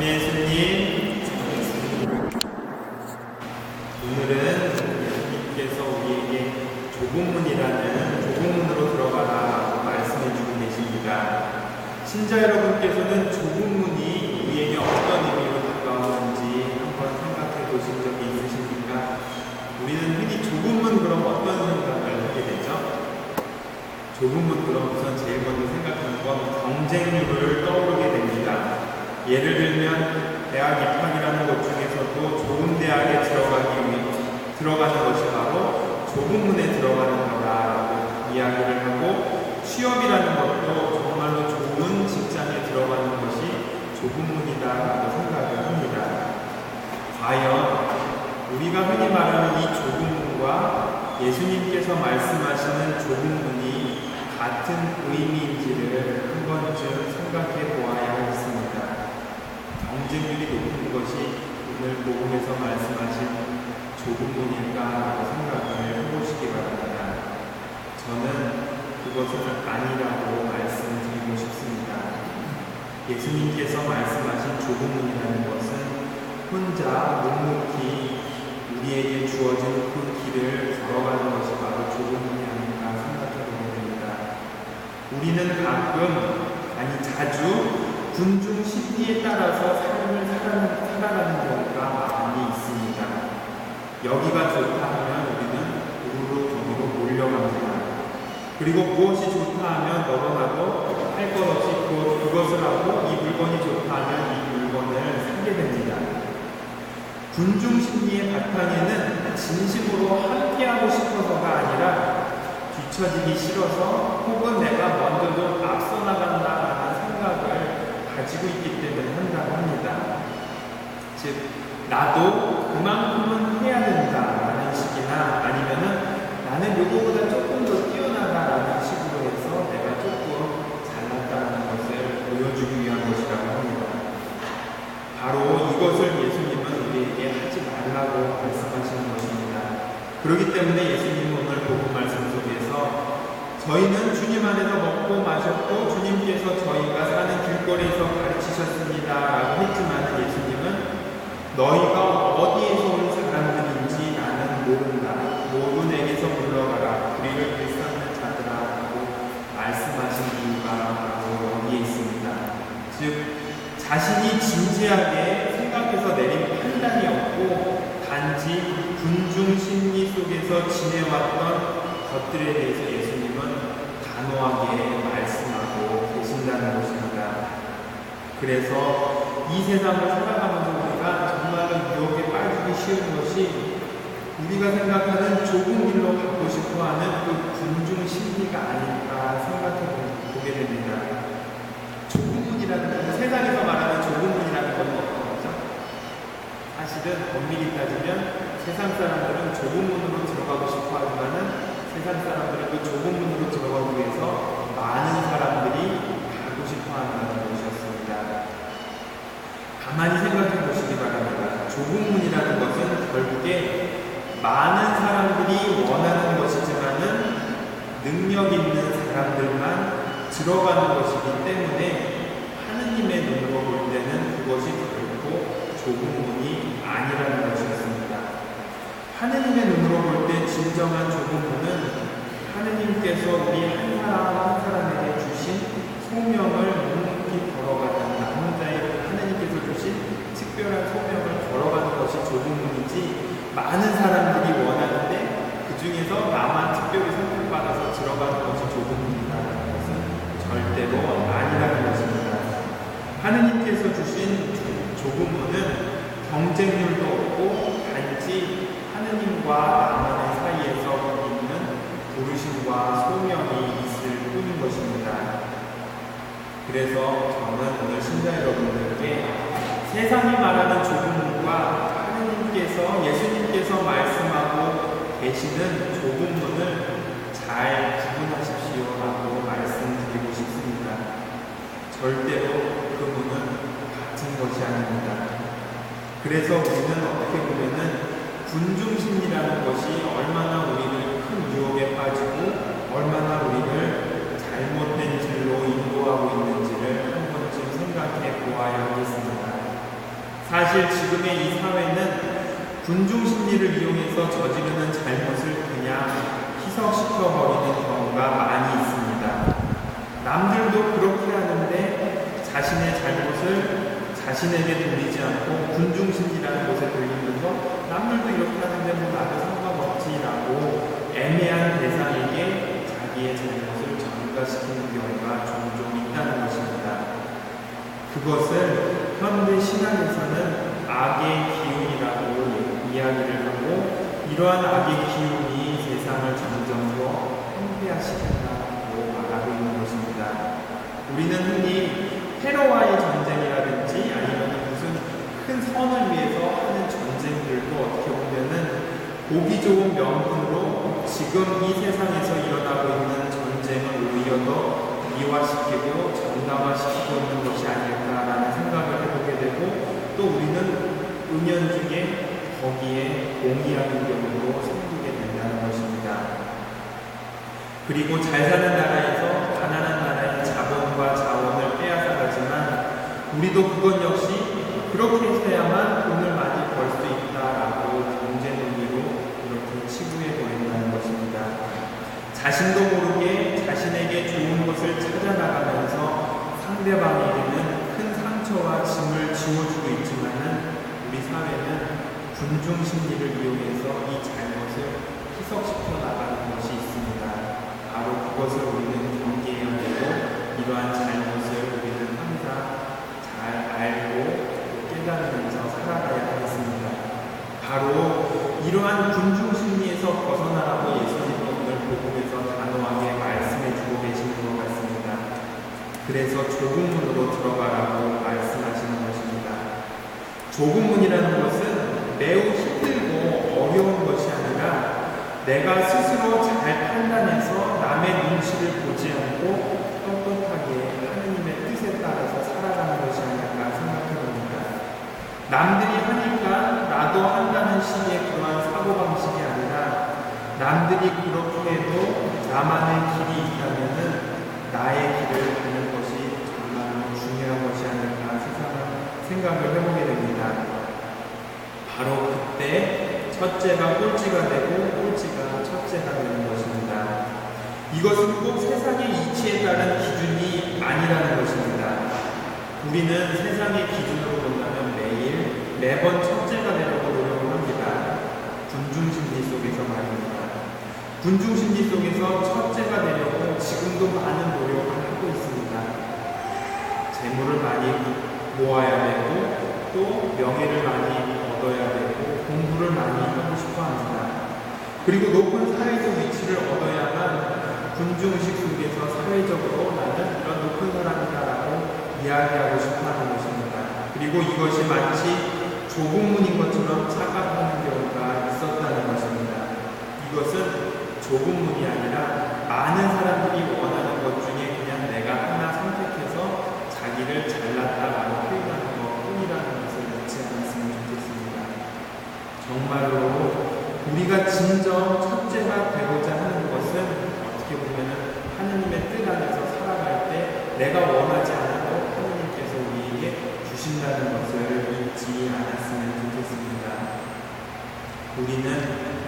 예수님, 오늘은 예수님께서 우리에게 조국문으로 들어가라고 말씀해주고 계십니다. 신자 여러분께서는 조국문이 우리에게 어떤 의미로 다가오는지 한번 생각해 보신 적이 있으십니까? 우리는 흔히 조국문 그럼 어떤 생각을 하게 되죠? 조국문 그럼 우선 제일 먼저 생각하는 건 경쟁률을 떠오르게 됩니다. 예를 들면 대학 입학이라는 것 중에서도 좋은 대학에 들어가는 것이 바로 조국문에 들어가는 거다라고 이야기를 하고, 취업이라는 것도 정말로 좋은 직장에 들어가는 것이 조국문이다라고 생각을 합니다. 과연 우리가 흔히 말하는 이 조국문과 예수님께서 말씀하시는 조국문이 같은 의미인지를 한 번쯤 생각해 보아야 하겠습니다. 경쟁률이 높은 것이 오늘 복음에서 말씀하신 조국문일까라고 생각을 해보시기 바랍니다. 저는 그것은 아니라고 말씀드리고 싶습니다. 예수님께서 말씀하신 조국문이라는 것은 혼자 묵묵히 우리에게 주어진 그 길을 걸어가는 것이 바로 조국문이 아닐까 생각해보게 됩니다. 우리는 자주 군중 심리에 따라서 삶을 살아가는 경우가 많이 있습니다. 여기가 좋다 하면 우리는 우르르 거기로 몰려갑니다. 그리고 무엇이 좋다 하면 너도나도 할 것 없이 그것을 하고, 이 물건이 좋다 하면 이 물건을 사게 됩니다. 군중 심리의 바탕에는 진심으로 함께하고 싶어서가 아니라 뒤처지기 싫어서, 혹은 내가 먼저 좀 앞서 나간다라는 생각을 가지고 있기 때문에 한다고 합니다. 즉, 나도 그만큼은 해야 된다라는 식이나, 아니면은 나는 요거보다 조금 더 뛰어나다라는 식으로 해서 내가 조금 잘났다는 것을 보여주기 위한 것이라고 합니다. 바로 이것을 예수님은 우리에게 하지 말라고 말씀하시는 것입니다. 그렇기 때문에 예수님은 오늘 복음 말씀 속에서 저희는 주님 안에서 먹고 마셨고 주님께서 저희가 사는 길거리에서 가르치셨습니다 라고 했지만, 예수님은 너희가 어디에서 온 사람들인지 나는 모른다. 모두 내게서 물러가라. 우리를 일삼는 자들아 라고 말씀하신 이유가 바로 여기에 있습니다. 즉, 자신이 진지하게 생각해서 내린 판단이 없고 단지 군중 심리 속에서 지내왔던 것들에 대해서 예수님은 단호하게 말씀하고 계신다는 것입니다. 그래서 이 세상을 살아가면서 우리가 정말로 유혹에 빠지기 쉬운 것이 우리가 생각하는 좁은 길로 가고 싶어하는 그 군중 심리가 아닐까 생각해 보게 됩니다. 좁은 문이라는 건, 세상에서 말하는 좁은 문이라는 건 어떤 거죠? 사실은 엄밀히 따지면 세상 사람들은 좁은 문으로 들어가고 싶어 하지만은 세상 사람들은 그 좁은 문으로 들어가기 위해서 많은 사람들이 가고 싶어 한다는 것이었습니다. 가만히 생각해 보시기 바랍니다. 좁은 문이라는 것은 결국에 많은 사람들이 원하는 것이지만은 능력 있는 사람들만 들어가는 것이기 때문에 하느님의 눈으로 볼 때는 그것이 결코 좁은 문이 아니라는 것이었습니다. 하느님의 눈으로 볼 때 진정한 좁은 문은 하느님께서 우리 한 사람 한 사람에게 주신 소명을 묵묵히 걸어가는, 나 혼자의 하느님께서 주신 특별한 소명을 걸어가는 것이 좁은 문이지, 많은 사람들이 원하는데 그 중에서 나만 특별히 선택받아서 들어가는 것이 좁은 문이라는 것은 절대로 아니라는 것입니다. 하느님께서 주신 좁은 문은 경쟁률도 없고 단지 하느님과 나만의 사이에서 있는 부르심과 소명이 있을 뿐인 것입니다. 그래서 저는 오늘 신자 여러분들께 세상이 말하는 좁은 문과 하느님께서, 예수님께서 말씀하고 계시는 좁은 문을 잘 구분하십시오라고 말씀드리고 싶습니다. 절대로 그 문은 같은 것이 아닙니다. 그래서 우리는 어떻게 보면은 군중심리라는 것이 얼마나 우리를 큰 유혹에 빠지고 얼마나 우리를 잘못된 길로 인도하고 있는지를 한 번쯤 생각해 보아야 하겠습니다. 사실 지금의 이 사회는 군중 심리를 이용해서 저지르는 잘못을 그냥 희석시켜버리는 경우가 많이 있습니다. 남들도 그렇게 하는데 자신의 잘못을 자신에게 돌리지 않고 군중 심리라는 곳에 돌리면서 남들도 이렇게 하는데 뭐 나도 상관없지라고 애매한 대상에게 자기의 잘못을 전가시키는 경우가 종종 있다는 것입니다. 그것을 현대 신학에서는 악의 기운이라고 이야기를 하고, 이러한 악의 기운이 세상을 점점 더 팽배화시킨다고 말하고 있는 것입니다. 우리는 흔히 테러와의 전쟁이라든지 아니면 무슨 큰 선을 위해서 하는 전쟁들도 어떻게 보면은 보기 좋은 명분으로 지금 이 세상에서 일어나고 있는 전쟁을 오히려 더 미화시키고 정당화시키고 있는 것이 아닐까라는 생각을 해보게 되고, 또 우리는 은연중에 거기에 동의하는 경우도 생기게 된다는 것입니다. 그리고 잘 사는 나라에서 가난한 나라의 자본과 자원을 빼앗아가지만 우리도 그것 역시 그렇게 해서야만 돈을 많이 벌 수 있다라고 경제 논리로 이렇게 치부해 버린다는 것입니다. 자신도 모르게 자신에게 좋은 것을 찾아나가면서 상대방에게는 큰 상처와 짐을 지워주고 있지만은 우리 사회는 군중 심리를 이용해서 이 잘못을 희석시켜 나가는 것이 있습니다. 바로 그것을 우리는 경계해야 되고, 이러한 잘못을 우리는 항상 잘 알고 깨달으면서 살아가야 하겠습니다. 바로 이러한 군중 심리에서 벗어나라고 예수님은 오늘 복음에서 단호하게 말씀해 주고 계시는 것 같습니다. 그래서 좁은 문으로 들어가라고 말씀하시는 것입니다. 좁은 문이라는 것은 매우 힘들고 어려운 것이 아니라 내가 스스로 잘 판단해서 남의 눈치를 보지 않고 떳떳하게 하느님의 뜻에 따라서 살아가는 것이 아닐까 생각해 봅니다. 남들이 하니까 나도 한다는 식의 그러한 사고방식이 아니라, 남들이 그렇게 해도 나만의 길이 있다면은 나의 길을 가는 것이 정말로 중요한 것이 아닐까 생각을 해보게 됩니다. 바로 그때 첫째가 꼴찌가 되고 꼴찌가 첫째가 되는 것입니다. 이것은 꼭 세상의 이치에 따른 기준이 아니라는 것입니다. 우리는 세상의 기준으로 본다면 매번 첫째가 되려고 노력을 합니다. 군중심리 속에서 말입니다. 군중심리 속에서 첫째가 되려고 지금도 많은 노력을 하고 있습니다. 재물을 많이 모아야 되고, 또 명예를 많이 얻어야 되고, 공부를 많이 하고 싶어 합니다. 그리고 높은 사회적 위치를 얻어야만 군중의식 속에서 사회적으로 나는 이런 높은 사람이다라고 이야기하고 싶어 하는 것입니다. 그리고 이것이 마치 좁은 문인 것처럼 착각하는 경우가 있었다는 것입니다. 이것은 좁은 문이 아니라 많은 사람들이 원하는 것 중에 그냥 내가 하나 선택해서 자기를 잘났다라고 표현하는 것뿐이라는 것을 잊지 않았으면 좋겠습니다. 정말로 우리가 진정 첫째가 되고자 하는 것은 어떻게 보면 하느님의 뜻 안에서 살아갈 때 내가 원하지 않아도 하느님께서 우리에게 주신다는 것을 잊지 않았으면 좋겠습니다. 우리는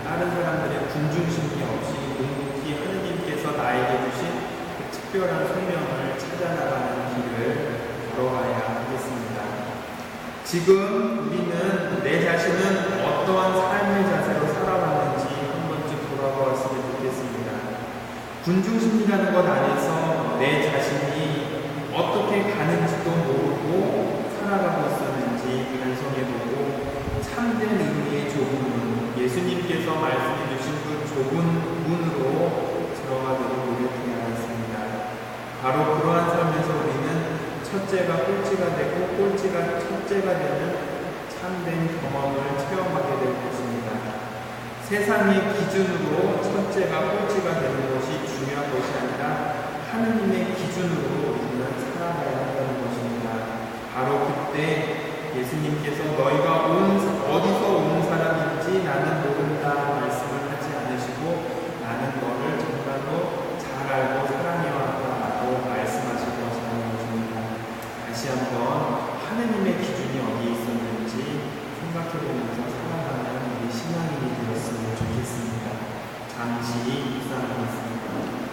다른 사람들의 군중심리 없이 묵묵히 하느님께서 나에게 주신 그 특별한 소명을 찾아나가는 길을 걸어가야 하겠습니다. 지금 우리는 내 자신은 어떠한 삶의 자세로 살아왔는지 한 번쯤 돌아보았으면 좋겠습니다. 군중심리라는 것 안에서 내 자신이 어떻게 가는지도 모르고 살아가고 있었는지 반성해보고, 참된 의미의 좁은 문, 예수님께서 말씀해 주신 그 좁은 문으로 들어가도록 노력해야 하겠습니다. 바로 그러한 삶에서 우리는 첫째가 꼴찌가 되고 꼴찌가 첫째가 되는 참된 경험을 체험하게 될 것입니다. 세상의 기준으로 첫째가 꼴찌가 되는 것이 중요한 것이 아니라 하느님의 기준으로 우리는 살아가야 한다는 것입니다. 바로 그때 예수님께서 너희가 어디서 온 사람인지 나는 모른다 말씀을 하지 않으시고, 나는 너를 정말로 잘 알고 사랑해왔다라고 말씀하실 것이라는 것입니다. 다시 한번 하느님의 기준이 어디에 있었는지 진이 입사하고 있습니다.